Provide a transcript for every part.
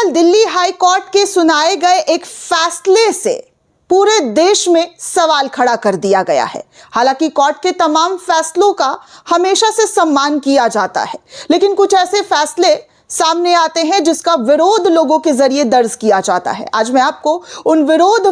दरअसल Delhi high court के सुनाए गए एक फैसले से पूरे देश में सवाल खड़ा कर दिया गया है। हालांकि कोर्ट के तमाम फैसलों का हमेशा से सम्मान किया जाता है, लेकिन कुछ ऐसे फैसले सामने आते हैं जिसका विरोध लोगों के जरिए दर्ज किया जाता है। आज मैं आपको उन विरोध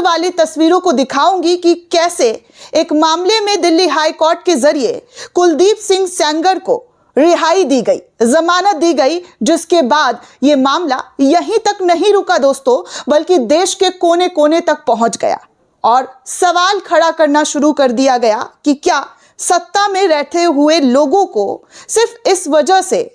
वाली तस्वीरों को दिखाऊंगी कि कैसे एक मामले में दिल्ली हाई कोर्ट के जरिए कुलदीप सिंह सेंगर को रिहाई दी गई, जमानत दी गई, जिसके बाद यह मामला यहीं तक नहीं रुका दोस्तों, बल्कि देश के कोने कोने तक पहुंच गया और सवाल खड़ा करना शुरू कर दिया गया कि क्या सत्ता में रहते हुए लोगों को सिर्फ इस वजह से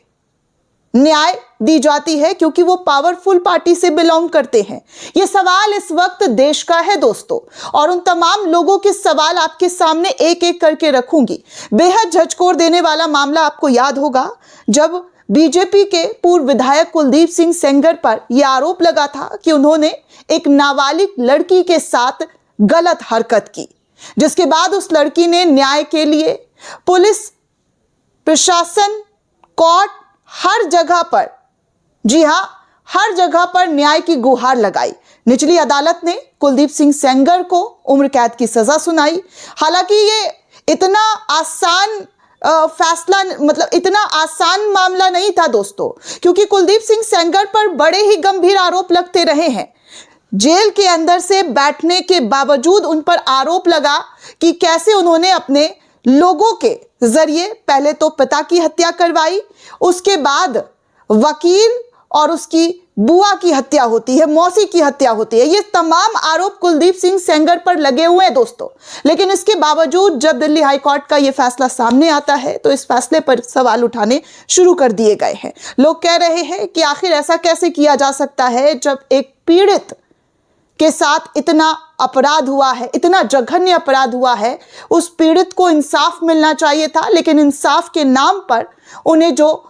न्याय दी जाती है क्योंकि वो पावरफुल पार्टी से बिलोंग करते हैं। ये सवाल इस वक्त देश का है दोस्तों, और उन तमाम लोगों के सवाल आपके सामने एक एक करके रखूंगी। बेहद झंझोर देने वाला मामला आपको याद होगा जब बीजेपी के पूर्व विधायक कुलदीप सिंह सेंगर पर यह आरोप लगा था कि उन्होंने एक नाबालिग लड़की के साथ गलत हरकत की, जिसके बाद उस लड़की ने न्याय के लिए पुलिस प्रशासन, कोर्ट, हर जगह पर, जी हां, हर जगह पर न्याय की गुहार लगाई। निचली अदालत ने कुलदीप सिंह सेंगर को उम्र कैद की सजा सुनाई। हालांकि ये इतना आसान फैसला, मतलब इतना आसान मामला नहीं था दोस्तों, क्योंकि कुलदीप सिंह सेंगर पर बड़े ही गंभीर आरोप लगते रहे हैं। जेल के अंदर से बैठने के बावजूद उन पर आरोप लगा कि कैसे उन्होंने अपने लोगों के जरिए पहले तो पिता की हत्या करवाई, उसके बाद वकील और उसकी बुआ की हत्या होती है, मौसी की हत्या होती है। ये तमाम आरोप कुलदीप सिंह सेंगर पर लगे हुए हैं दोस्तों। लेकिन इसके बावजूद जब दिल्ली हाई कोर्ट का ये फैसला सामने आता है तो इस फैसले पर सवाल उठाने शुरू कर दिए गए हैं। लोग कह रहे हैं कि आखिर ऐसा कैसे किया जा सकता है जब एक पीड़ित के साथ इतना अपराध हुआ है, इतना जघन्य अपराध हुआ है। उस पीड़ित को इंसाफ मिलना चाहिए था, लेकिन इंसाफ के नाम पर उन्हें जो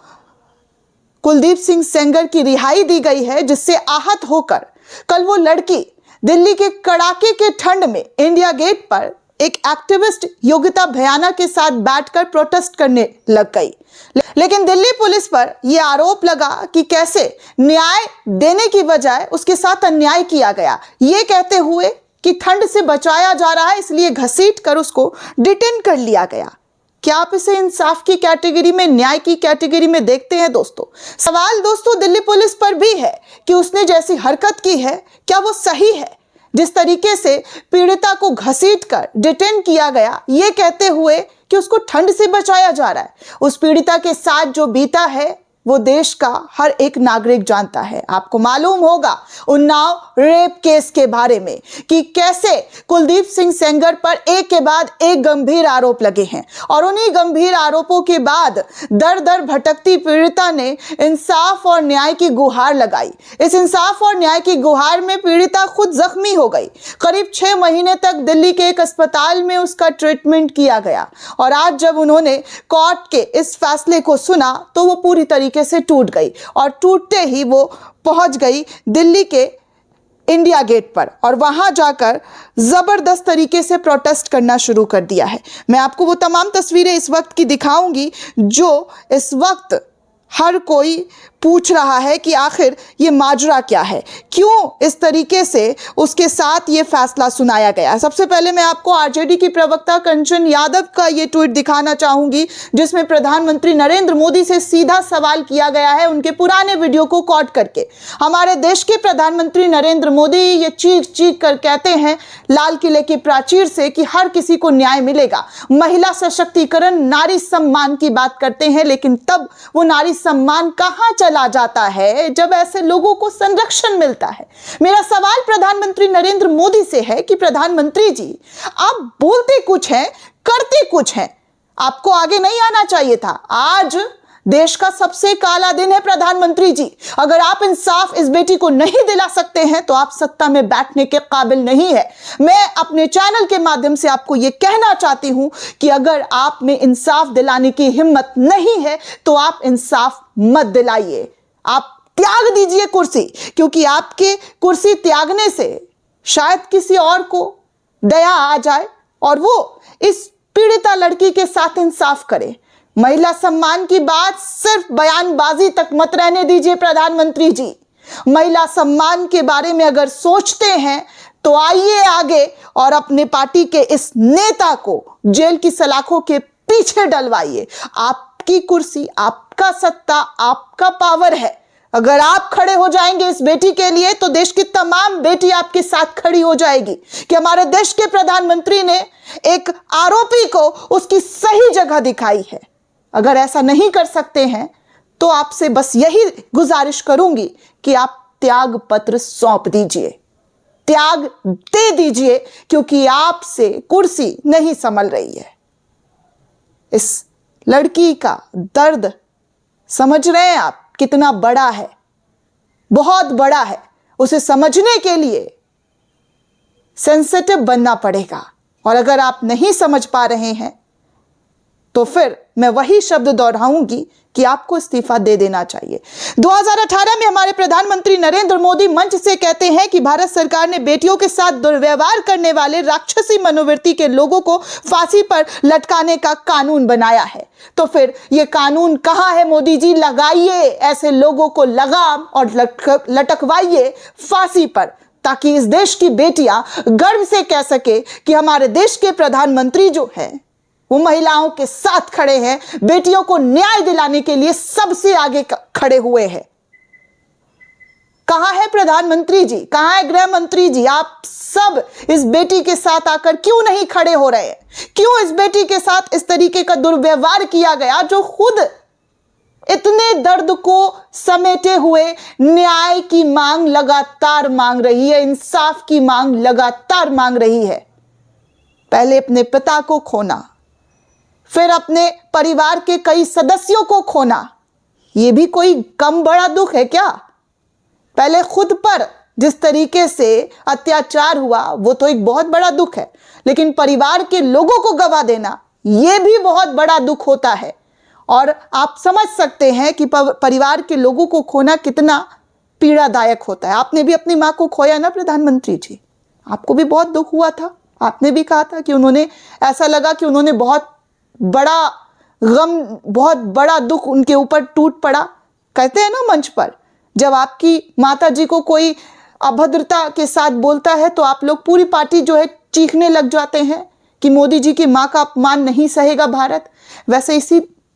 कुलदीप सिंह सेंगर की रिहाई दी गई है, जिससे आहत होकर कल वो लड़की दिल्ली के कड़ाके के ठंड में इंडिया गेट पर एक एक्टिविस्ट योगिता भयाना के साथ बैठकर प्रोटेस्ट करने लग गई। लेकिन दिल्ली पुलिस पर यह आरोप लगा कि कैसे न्याय देने की बजाय उसके साथ अन्याय किया गया, ये कहते हुए कि ठंड से बचाया जा रहा है इसलिए घसीट कर उसको डिटेन कर लिया गया। क्या आप इसे इंसाफ की कैटेगरी में, न्याय की कैटेगरी में देखते हैं दोस्तों? सवाल दोस्तों दिल्ली पुलिस पर भी है कि उसने जैसी हरकत की है क्या वो सही है? जिस तरीके से पीड़िता को घसीटकर डिटेन किया गया, ये कहते हुए कि उसको ठंड से बचाया जा रहा है। उस पीड़िता के साथ जो बीता है वो देश का हर एक नागरिक जानता है। आपको मालूम होगा उन्नाव रेप केस के बारे में कि कैसे कुलदीप सिंह सेंगर पर एक के बाद एक गंभीर आरोप लगे हैं, और उन्हीं गंभीर आरोपों के बाद दर दर भटकती पीड़िता ने इंसाफ और न्याय की गुहार लगाई। इस इंसाफ और न्याय की गुहार में पीड़िता खुद जख्मी हो गई। करीब 6 महीने तक दिल्ली के एक अस्पताल में उसका ट्रीटमेंट किया गया, और आज जब उन्होंने कोर्ट के इस फैसले को सुना तो वो पूरी तरीके से टूट गई, और टूटते ही वो पहुंच गई दिल्ली के इंडिया गेट पर, और वहां जाकर जबरदस्त तरीके से प्रोटेस्ट करना शुरू कर दिया है। मैं आपको वो तमाम तस्वीरें इस वक्त की दिखाऊंगी जो इस वक्त हर कोई पूछ रहा है कि आखिर ये माजरा क्या है, क्यों इस तरीके से उसके साथ ये फैसला सुनाया गया। सबसे पहले मैं आपको आरजेडी की प्रवक्ता कंचन यादव का ये ट्वीट दिखाना चाहूंगी, जिसमें प्रधानमंत्री नरेंद्र मोदी से सीधा सवाल किया गया है उनके पुराने वीडियो को कोट करके। हमारे देश के प्रधानमंत्री नरेंद्र मोदी ये चीख चीख कर कहते हैं लाल किले की प्राचीर से कि हर किसी को न्याय मिलेगा, महिला सशक्तिकरण, नारी सम्मान की बात करते हैं, लेकिन तब वो नारी सम्मान कहां चला जाता है जब ऐसे लोगों को संरक्षण मिलता है। मेरा सवाल प्रधानमंत्री नरेंद्र मोदी से है कि प्रधानमंत्री जी, आप बोलते कुछ हैं, करते कुछ हैं, आपको आगे नहीं आना चाहिए था। आज देश का सबसे काला दिन है प्रधानमंत्री जी। अगर आप इंसाफ इस बेटी को नहीं दिला सकते हैं तो आप सत्ता में बैठने के काबिल नहीं है। मैं अपने चैनल के माध्यम से आपको यह कहना चाहती हूं कि अगर आप में इंसाफ दिलाने की हिम्मत नहीं है तो आप इंसाफ मत दिलाइए, आप त्याग दीजिए कुर्सी, क्योंकि आपके कुर्सी त्यागने से शायद किसी और को दया आ जाए और वो इस पीड़िता लड़की के साथ इंसाफ करे। महिला सम्मान की बात सिर्फ बयानबाजी तक मत रहने दीजिए प्रधानमंत्री जी। महिला सम्मान के बारे में अगर सोचते हैं तो आइए आगे और अपने पार्टी के इस नेता को जेल की सलाखों के पीछे डलवाइए। आपकी कुर्सी, आपका सत्ता, आपका पावर है। अगर आप खड़े हो जाएंगे इस बेटी के लिए तो देश की तमाम बेटी आपके साथ खड़ी हो जाएगी कि हमारे देश के प्रधानमंत्री ने एक आरोपी को उसकी सही जगह दिखाई है। अगर ऐसा नहीं कर सकते हैं तो आपसे बस यही गुजारिश करूंगी कि आप त्याग पत्र सौंप दीजिए, त्याग दे दीजिए, क्योंकि आपसे कुर्सी नहीं संभल रही है। इस लड़की का दर्द समझ रहे हैं आप कितना बड़ा है, बहुत बड़ा है। उसे समझने के लिए सेंसिटिव बनना पड़ेगा, और अगर आप नहीं समझ पा रहे हैं तो फिर मैं वही शब्द दोहराऊंगी कि आपको इस्तीफा दे देना चाहिए। 2018 में हमारे प्रधानमंत्री नरेंद्र मोदी मंच से कहते हैं कि भारत सरकार ने बेटियों के साथ दुर्व्यवहार करने वाले राक्षसी मनोवृत्ति के लोगों को फांसी पर लटकाने का कानून बनाया है। तो फिर यह कानून कहां है मोदी जी? लगाइए ऐसे लोगों को लगाम और लटकवाइए फांसी पर, ताकि इस देश की बेटियां गर्व से कह सके कि हमारे देश के प्रधानमंत्री जो हैं वो महिलाओं के साथ खड़े हैं, बेटियों को न्याय दिलाने के लिए सबसे आगे खड़े हुए हैं। कहां है प्रधानमंत्री जी, कहां है गृह मंत्री जी? आप सब इस बेटी के साथ आकर क्यों नहीं खड़े हो रहे हैं? क्यों इस बेटी के साथ इस तरीके का दुर्व्यवहार किया गया, जो खुद इतने दर्द को समेटे हुए न्याय की मांग लगातार मांग रही है, इंसाफ की मांग लगातार मांग रही है। पहले अपने पिता को खोना, फिर अपने परिवार के कई सदस्यों को खोना, यह भी कोई कम बड़ा दुख है क्या? पहले खुद पर जिस तरीके से अत्याचार हुआ वो तो एक बहुत बड़ा दुख है, लेकिन परिवार के लोगों को गवा देना यह भी बहुत बड़ा दुख होता है। और आप समझ सकते हैं कि परिवार के लोगों को खोना कितना पीड़ादायक होता है। आपने भी अपनी मां को खोया ना प्रधानमंत्री जी, आपको भी बहुत दुख हुआ था। आपने भी कहा था कि उन्होंने, ऐसा लगा कि उन्होंने बहुत बड़ा गम, बहुत बड़ा दुख उनके ऊपर टूट पड़ा। कहते हैं ना मंच पर, जब आपकी माता जी को कोई अभद्रता के साथ बोलता है तो आप लोग पूरी पार्टी जो है चीखने लग जाते हैं कि मोदी जी की मां का अपमान नहीं सहेगा भारत। वैसे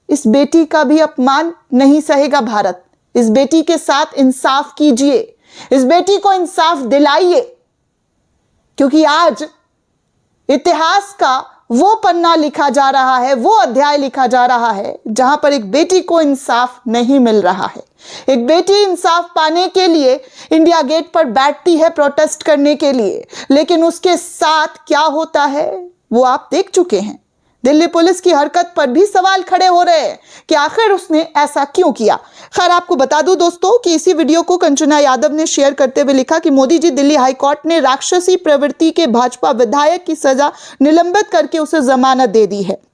इस बेटी का भी अपमान नहीं सहेगा भारत। इस बेटी के साथ इंसाफ कीजिए, इस बेटी को इंसाफ दिलाइए, क्योंकि आज इतिहास का वो पन्ना लिखा जा रहा है, वो अध्याय लिखा जा रहा है जहां पर एक बेटी को इंसाफ नहीं मिल रहा है। एक बेटी इंसाफ पाने के लिए इंडिया गेट पर बैठती है प्रोटेस्ट करने के लिए, लेकिन उसके साथ क्या होता है वो आप देख चुके हैं। दिल्ली पुलिस की हरकत पर भी सवाल खड़े हो रहे हैं कि आखिर उसने ऐसा क्यों किया। खैर, आपको बता दूं दोस्तों कि इसी वीडियो को कंचना यादव ने शेयर करते हुए लिखा कि मोदी जी, दिल्ली हाईकोर्ट ने राक्षसी प्रवृत्ति के भाजपा विधायक की सजा निलंबित करके उसे जमानत दे दी है।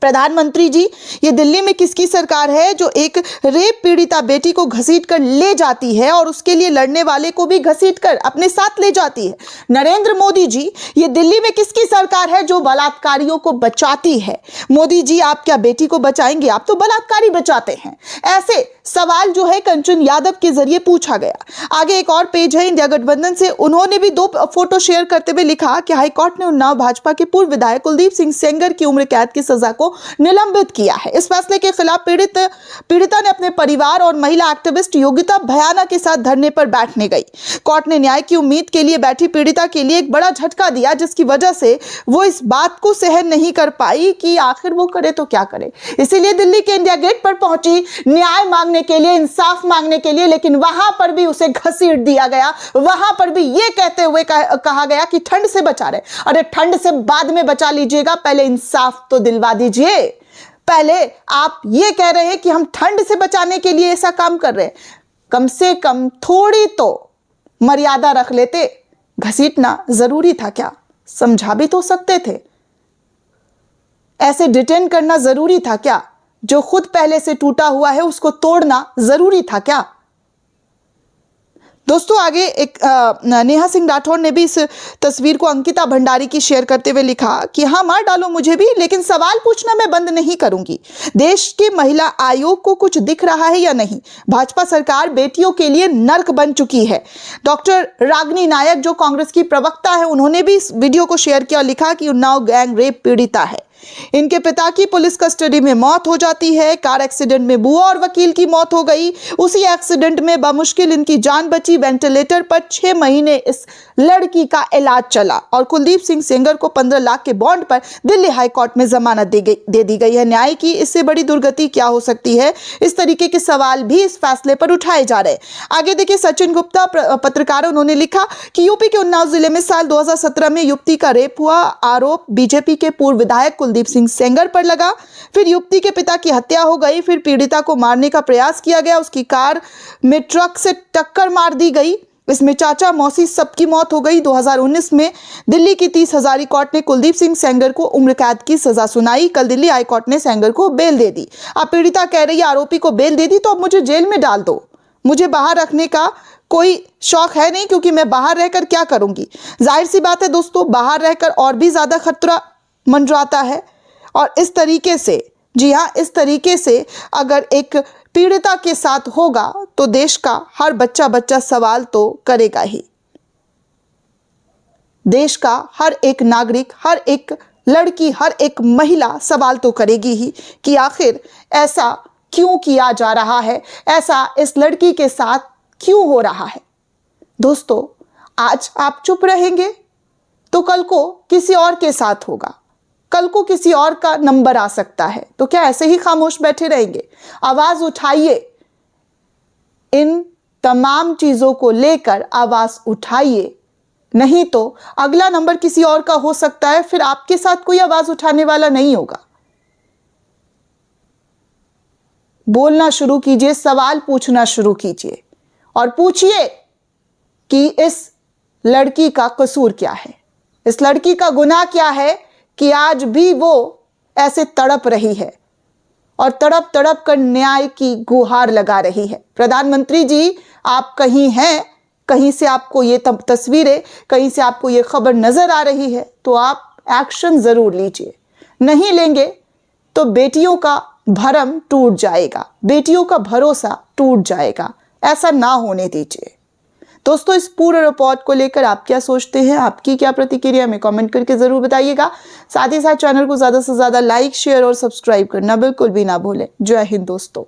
प्रधानमंत्री जी, ये दिल्ली में किसकी सरकार है जो एक रेप पीड़िता बेटी को घसीटकर ले जाती है और उसके लिए लड़ने वाले को भी घसीटकर अपने साथ ले जाती है? नरेंद्र मोदी जी, ये दिल्ली में किसकी सरकार है जो बलात्कारियों को बचाती है? मोदी जी, आप क्या बेटी को बचाएंगे? आप तो बलात्कारी बचाते हैं। ऐसे सवाल जो है कंचन यादव के जरिए पूछा गया। आगे एक और पेज है इंडिया गठबंधन से, उन्होंने भी 2 फोटो शेयर करते हुए लिखा कि हाईकोर्ट ने उन्नाव भाजपा के पूर्व विधायक कुलदीप सिंह सेंगर की उम्र कैद की सजा को निलंबित किया है। इस फैसले के खिलाफ पीड़िता ने अपने परिवार और महिला एक्टिविस्ट योगिता भयाना के साथ धरने पर बैठने गई। कोर्ट ने न्याय की उम्मीद के लिए बैठी पीड़िता के लिए एक बड़ा झटका दिया, जिसकी वजह से वो इस बात को सहन नहीं कर पाई कि आखिर वो करे तो क्या करे। इसीलिए दिल्ली के इंडिया गेट पर पहुंची न्याय मांगने के लिए, इंसाफ मांगने के लिए, लेकिन वहां पर भी उसे घसीट दिया गया। वहां पर भी ये कहते हुए कहा गया कि ठंड से बचा रहे। अरे ठंड से बाद में बचा लीजिएगा, पहले इंसाफ तो दिलवा दीजिए। पहले आप ये कह रहे हैं कि हम ठंड से बचाने के लिए ऐसा काम कर रहे हैं, कम से कम थोड़ी तो मर्यादा रख लेते। घसीटना जरूरी था क्या? समझा भी तो सकते थे। ऐसे डिटेन करना जरूरी था क्या? जो खुद पहले से टूटा हुआ है उसको तोड़ना जरूरी था क्या? दोस्तों आगे एक नेहा सिंह राठौर ने भी इस तस्वीर को अंकिता भंडारी की शेयर करते हुए लिखा कि हाँ मार डालो मुझे भी, लेकिन सवाल पूछना मैं बंद नहीं करूंगी। देश के महिला आयोग को कुछ दिख रहा है या नहीं? भाजपा सरकार बेटियों के लिए नर्क बन चुकी है। डॉक्टर रागिनी नायक जो कांग्रेस की प्रवक्ता है, उन्होंने भी इस वीडियो को शेयर किया और लिखा कि उन्नाव गैंग रेप पीड़िता है। इनके पिता की पुलिस कस्टडी में मौत हो जाती है। कार एक्सीडेंट में बुआ और वकील की मौत हो गई। उसी एक्सीडेंट में बमुश्किल इनकी जान बची। वेंटिलेटर पर 6 महीने इस लड़की का इलाज चला और कुलदीप सिंह सेंगर को 15 लाख के बॉन्ड पर दिल्ली हाई कोर्ट में जमानत दे दी गई है। न्याय की इससे बड़ी दुर्गति क्या हो सकती है? इस तरीके के सवाल भी इस फैसले पर उठाए जा रहे हैं। आगे देखिए, सचिन गुप्ता पत्रकार, उन्होंने लिखा कि यूपी के उन्नाव जिले में साल 2017 में युवती का रेप हुआ। आरोप बीजेपी के पूर्व विधायक कुलदीप सिंह सेंगर पर लगा। फिर युवती के पिता की हत्या हो गई। फिर पीड़िता को मारने का प्रयास किया गया। उसकी कार में ट्रक से टक्कर मार दी गई। इसमें चाचा मौसी सबकी मौत हो गई। 2019 में दिल्ली की 30 हजारी कोर्ट ने कुलदीप सिंह सेंगर को उम्र कैद की सजा सुनाई। कल दिल्ली हाई कोर्ट ने सेंगर को बेल दे दी। अब पीड़िता कह रही है आरोपी को बेल दे दी तो अब मुझे जेल में डाल दो, मुझे बाहर रखने का कोई शौक है नहीं, क्योंकि मैं बाहर रहकर क्या करूंगी। जाहिर सी बात है दोस्तों, बाहर रहकर और भी ज्यादा खतरा मंडराता है। और इस तरीके से, जी हाँ, इस तरीके से अगर एक पीड़िता के साथ होगा तो देश का हर बच्चा सवाल तो करेगा ही। देश का हर एक नागरिक, हर एक लड़की, हर एक महिला सवाल तो करेगी ही कि आखिर ऐसा क्यों किया जा रहा है, ऐसा इस लड़की के साथ क्यों हो रहा है। दोस्तों, आज आप चुप रहेंगे तो कल को किसी और के साथ होगा, कल को किसी और का नंबर आ सकता है। तो क्या ऐसे ही खामोश बैठे रहेंगे? आवाज उठाइए, इन तमाम चीजों को लेकर आवाज उठाइए, नहीं तो अगला नंबर किसी और का हो सकता है, फिर आपके साथ कोई आवाज उठाने वाला नहीं होगा। बोलना शुरू कीजिए, सवाल पूछना शुरू कीजिए और पूछिए कि इस लड़की का कसूर क्या है, इस लड़की का गुनाह क्या है कि आज भी वो ऐसे तड़प रही है और तड़प तड़प कर न्याय की गुहार लगा रही है। प्रधानमंत्री जी, आप कहीं हैं, कहीं से आपको ये तस्वीरें, कहीं से आपको ये खबर नजर आ रही है तो आप एक्शन जरूर लीजिए। नहीं लेंगे तो बेटियों का भरम टूट जाएगा, बेटियों का भरोसा टूट जाएगा। ऐसा ना होने दीजिए। दोस्तों, इस पूरे रिपोर्ट को लेकर आप क्या सोचते हैं, आपकी क्या प्रतिक्रिया, में कमेंट करके जरूर बताइएगा। साथ ही साथ चैनल को ज्यादा से ज्यादा लाइक, शेयर और सब्सक्राइब करना बिल्कुल भी ना भूलें। जय हिंद दोस्तों।